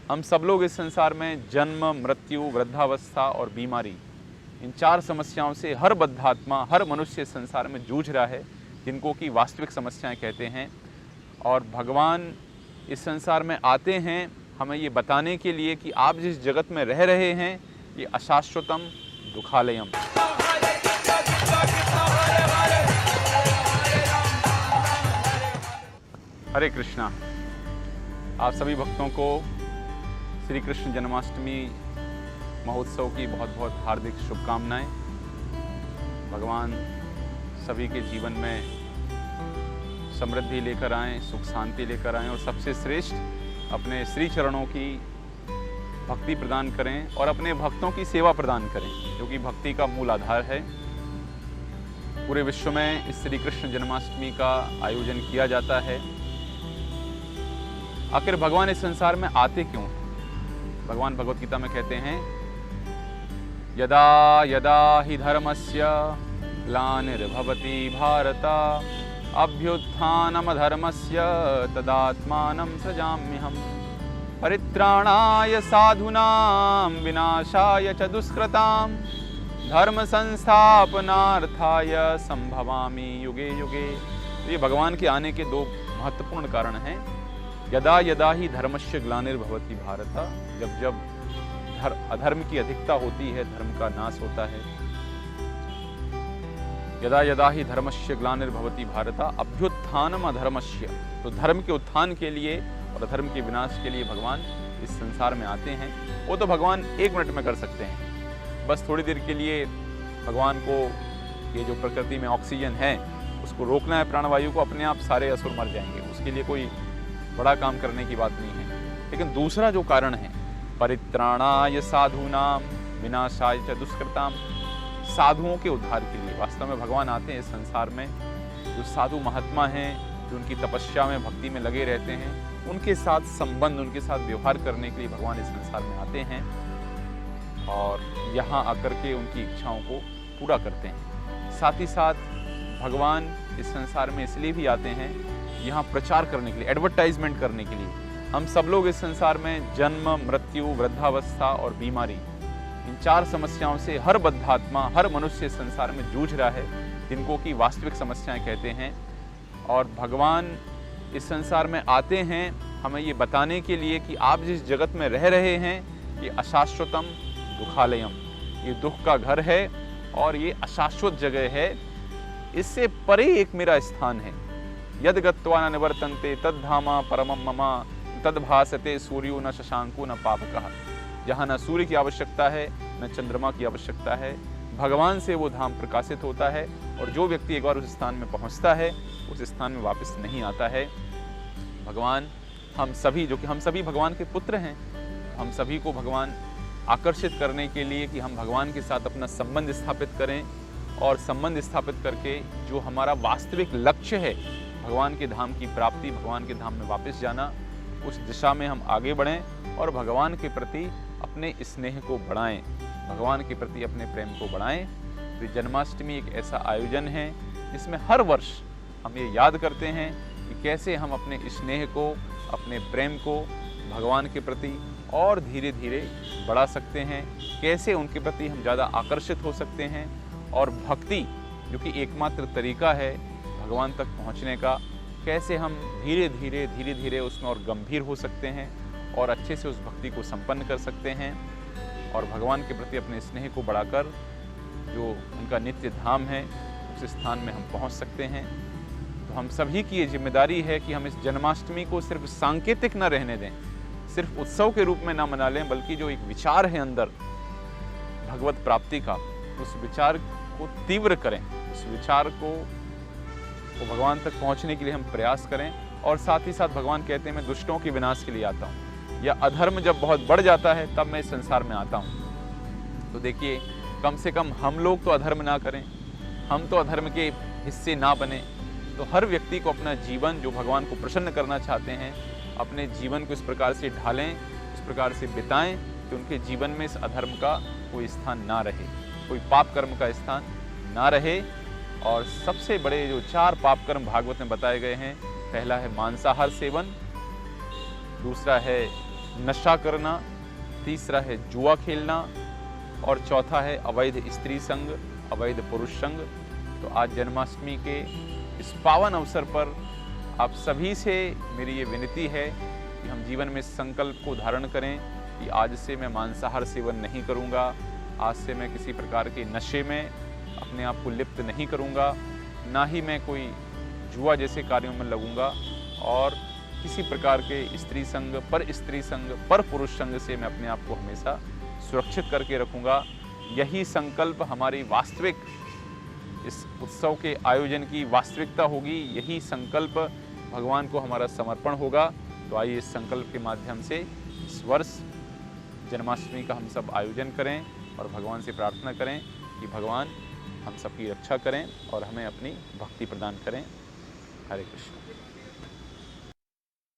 हम सब लोग इस संसार में जन्म, मृत्यु, वृद्धावस्था और बीमारी, इन 4 समस्याओं से हर बद्धात्मा, हर मनुष्य इस संसार में जूझ रहा है, जिनको कि वास्तविक समस्याएं कहते हैं। और भगवान इस संसार में आते हैं हमें ये बताने के लिए कि आप जिस जगत में रह रहे हैं ये अशाश्वतम दुखालयम। हरे कृष्णा। आप सभी भक्तों को श्री कृष्ण जन्माष्टमी महोत्सव की बहुत बहुत हार्दिक शुभकामनाएं। भगवान सभी के जीवन में समृद्धि लेकर आएँ, सुख शांति लेकर आएँ और सबसे श्रेष्ठ अपने श्री चरणों की भक्ति प्रदान करें और अपने भक्तों की सेवा प्रदान करें, जो कि भक्ति का मूल आधार है। पूरे विश्व में इस श्री कृष्ण जन्माष्टमी का आयोजन किया जाता है। आखिर भगवान इस संसार में आते क्यों हैं? भगवान भगवत गीता में कहते हैं, यदा यदा हि धर्मस्य ग्लानिर्भवति भारत अभ्युत्थानमधर्मस्य तदात्मानं सृजाम्यहम् परित्राणाय साधूनां विनाशाय च दुष्कृतां धर्म संस्थापनार्थाय संभवामि युगे युगे। ये भगवान के आने के 2 महत्वपूर्ण कारण हैं। यदा यदा ही धर्मस्य ग्लानिर्भवति भारत, जब जब अधर्म की अधिकता होती है, धर्म का नाश होता है। यदा यदा ही धर्मस्य ग्लानिर्भवति भारत अभ्युत्थानम अधर्मस्य, तो धर्म के उत्थान के लिए और अधर्म के विनाश के लिए भगवान इस संसार में आते हैं। वो तो भगवान 1 मिनट में कर सकते हैं। बस थोड़ी देर के लिए भगवान को ये जो प्रकृति में ऑक्सीजन है उसको रोकना है, प्राणवायु को, अपने आप सारे असुर मर जाएंगे। उसके लिए कोई बड़ा काम करने की बात नहीं है। लेकिन दूसरा जो कारण है, परित्राणाय साधूनाम विनाशाय च दुष्कृताम, साधुओं के उद्धार के लिए वास्तव में भगवान आते हैं इस संसार में। जो साधु महात्मा हैं, जो उनकी तपस्या में, भक्ति में लगे रहते हैं, उनके साथ संबंध, उनके साथ व्यवहार करने के लिए भगवान इस संसार में आते हैं और यहाँ आकर के उनकी इच्छाओं को पूरा करते हैं। साथ ही साथ भगवान इस संसार में इसलिए भी आते हैं, यहाँ प्रचार करने के लिए, एडवर्टाइजमेंट करने के लिए। हम सब लोग इस संसार में जन्म, मृत्यु, वृद्धावस्था और बीमारी, इन 4 समस्याओं से हर बद्धात्मा, हर मनुष्य इस संसार में जूझ रहा है, जिनको कि वास्तविक समस्याएं कहते हैं। और भगवान इस संसार में आते हैं हमें ये बताने के लिए कि आप जिस जगत में रह रहे हैं ये अशाश्वतम दुखालयम, ये दुख का घर है और ये अशाश्वत जगह है। इससे परे एक मेरा स्थान है। यद गत्वा न निवर्तन्ते तद धामा परमम मम तद भासते सूर्यो न शशांको न पावकः। जहाँ न सूर्य की आवश्यकता है, न चंद्रमा की आवश्यकता है, भगवान से वो धाम प्रकाशित होता है और जो व्यक्ति एक बार उस स्थान में पहुँचता है उस स्थान में वापस नहीं आता है। भगवान हम सभी, जो कि हम सभी भगवान के पुत्र हैं, हम सभी को भगवान आकर्षित करने के लिए कि हम भगवान के साथ अपना संबंध स्थापित करें और संबंध स्थापित करके जो हमारा वास्तविक लक्ष्य है, भगवान के धाम की प्राप्ति, भगवान के धाम में वापस जाना, उस दिशा में हम आगे बढ़ें और भगवान के प्रति अपने स्नेह को बढ़ाएं, भगवान के प्रति अपने प्रेम को बढ़ाएं। तो जन्माष्टमी एक ऐसा आयोजन है जिसमें हर वर्ष हम ये याद करते हैं कि कैसे हम अपने स्नेह को, अपने प्रेम को भगवान के प्रति और धीरे धीरे बढ़ा सकते हैं, कैसे उनके प्रति हम ज़्यादा आकर्षित हो सकते हैं और भक्ति, जो कि एकमात्र तरीका है भगवान तक पहुंचने का, कैसे हम धीरे धीरे उसमें और गंभीर हो सकते हैं और अच्छे से उस भक्ति को संपन्न कर सकते हैं और भगवान के प्रति अपने स्नेह को बढ़ाकर जो उनका नित्य धाम है उस स्थान में हम पहुंच सकते हैं। तो हम सभी की ये जिम्मेदारी है कि हम इस जन्माष्टमी को सिर्फ सांकेतिक न रहने दें, सिर्फ उत्सव के रूप में ना मना लें, बल्कि जो एक विचार है अंदर भगवत प्राप्ति का, उस विचार को तीव्र करें, उस विचार को भगवान तक पहुंचने के लिए हम प्रयास करें। और साथ ही साथ भगवान कहते हैं मैं दुष्टों के विनाश के लिए आता हूँ, या अधर्म जब बहुत बढ़ जाता है तब मैं इस संसार में आता हूँ। तो देखिए, कम से कम हम लोग तो अधर्म ना करें, हम तो अधर्म के हिस्से ना बने। तो हर व्यक्ति को अपना जीवन, जो भगवान को प्रसन्न करना चाहते हैं, अपने जीवन को इस प्रकार से ढालें, इस प्रकार से बिताएं कि उनके जीवन में इस अधर्म का कोई स्थान ना रहे, कोई पाप कर्म का स्थान ना रहे। और सबसे बड़े जो 4 पाप कर्म भागवत में बताए गए हैं, पहला है मांसाहार सेवन, दूसरा है नशा करना, तीसरा है जुआ खेलना और चौथा है अवैध स्त्री संग, अवैध पुरुष संग। तो आज जन्माष्टमी के इस पावन अवसर पर आप सभी से मेरी ये विनती है कि हम जीवन में संकल्प को धारण करें कि आज से मैं मांसाहार सेवन नहीं करूंगा, आज से मैं किसी प्रकार के नशे में अपने आप को लिप्त नहीं करूंगा, ना ही मैं कोई जुआ जैसे कार्यों में लगूंगा और किसी प्रकार के स्त्री संग, पर पुरुष संग से मैं अपने आप को हमेशा सुरक्षित करके रखूंगा। यही संकल्प हमारी वास्तविक इस उत्सव के आयोजन की वास्तविकता होगी, यही संकल्प भगवान को हमारा समर्पण होगा। तो आइए इस संकल्प के माध्यम से इस वर्ष जन्माष्टमी का हम सब आयोजन करें और भगवान से प्रार्थना करें कि भगवान हम सबकी रक्षा करें और हमें अपनी भक्ति प्रदान करें। हरे कृष्ण।